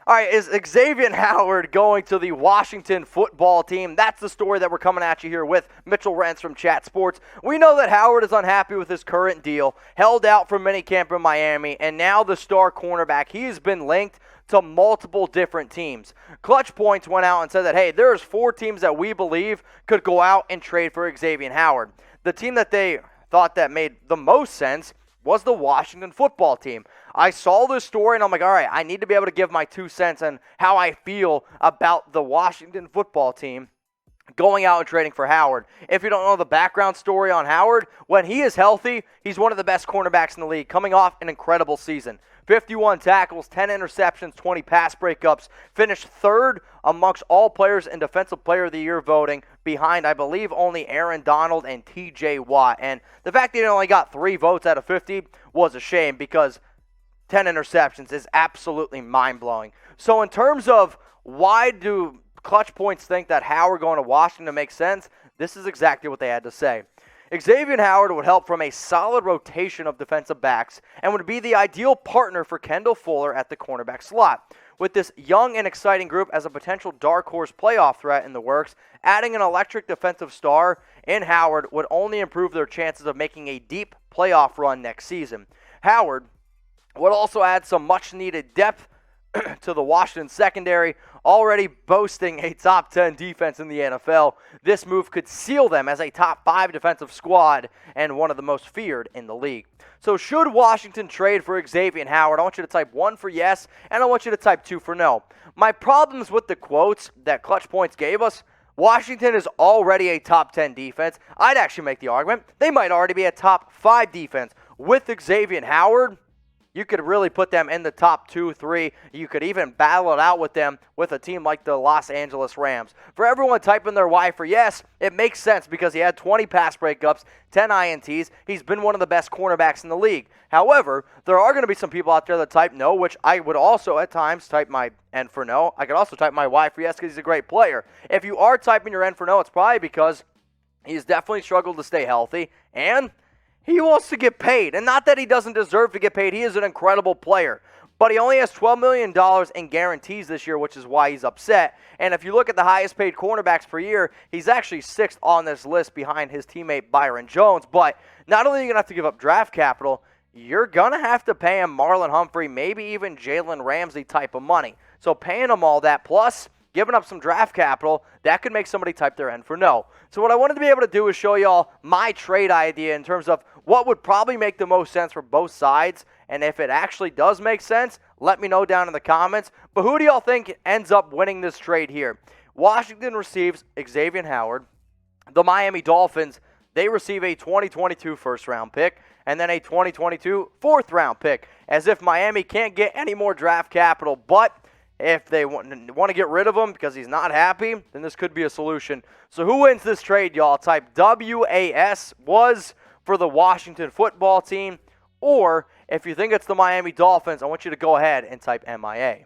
All right, is Xavien Howard going to the Washington football team? That's the story that we're coming at you here with Mitchell Renz from Chat Sports. We know that Howard is unhappy with his current deal, held out from minicamp in Miami, and now the star cornerback, he has been linked to multiple different teams. Clutch Points went out and said that, hey, there's 4 teams that we believe could go out and trade for Xavien Howard. The team that they thought that made the most sense was the Washington football team. I saw this story and I'm like, all right, I need to be able to give my 2 cents on how I feel about the Washington football team going out and trading for Howard. If you don't know the background story on Howard, when he is healthy, he's one of the best cornerbacks in the league, coming off an incredible season. 51 tackles, 10 interceptions, 20 pass breakups, finished 3rd amongst all players in Defensive Player of the Year voting, behind, I believe, only Aaron Donald and T.J. Watt. And the fact that he only got 3 votes out of 50 was a shame, because 10 interceptions is absolutely mind-blowing. So in terms of why do Clutch Points think that Howard going to Washington makes sense, this is exactly what they had to say. Xavien Howard would help from a solid rotation of defensive backs and would be the ideal partner for Kendall Fuller at the cornerback slot. With this young and exciting group as a potential dark horse playoff threat in the works, adding an electric defensive star in Howard would only improve their chances of making a deep playoff run next season. Howard would also add some much-needed depth to the Washington secondary, already boasting a top 10 defense in the NFL. This move could seal them as a top 5 defensive squad and one of the most feared in the league. So should Washington trade for Xavien Howard? I want you to type 1 for yes, and I want you to type 2 for no. My problems with the quotes that Clutch Points gave us: Washington is already a top 10 defense. I'd actually make the argument they might already be a top 5 defense. With Xavien Howard, you could really put them in the top 2, 3. You could even battle it out with them with a team like the Los Angeles Rams. For everyone typing their Y for yes, it makes sense because he had 20 pass breakups, 10 INTs. He's been one of the best cornerbacks in the league. However, there are going to be some people out there that type no, which I would also at times type my N for no. I could also type my Y for yes because he's a great player. If you are typing your N for no, it's probably because he's definitely struggled to stay healthy, and he wants to get paid. And not that he doesn't deserve to get paid. He is an incredible player. But he only has $12 million in guarantees this year, which is why he's upset. And if you look at the highest paid cornerbacks per year, he's actually 6th on this list behind his teammate Byron Jones. But not only are you going to have to give up draft capital, you're going to have to pay him Marlon Humphrey, maybe even Jalen Ramsey type of money. So paying him all that, plus giving up some draft capital, that could make somebody type their N for no. So what I wanted to be able to do is show y'all my trade idea in terms of what would probably make the most sense for both sides. And if it actually does make sense, let me know down in the comments. But who do y'all think ends up winning this trade here? Washington receives Xavien Howard. The Miami Dolphins, they receive a 2022 first-round pick and then a 2022 fourth-round pick. As if Miami can't get any more draft capital, but if they want to get rid of him because he's not happy, then this could be a solution. So who wins this trade, y'all? Type WAS was for the Washington football team. Or if you think it's the Miami Dolphins, I want you to go ahead and type MIA.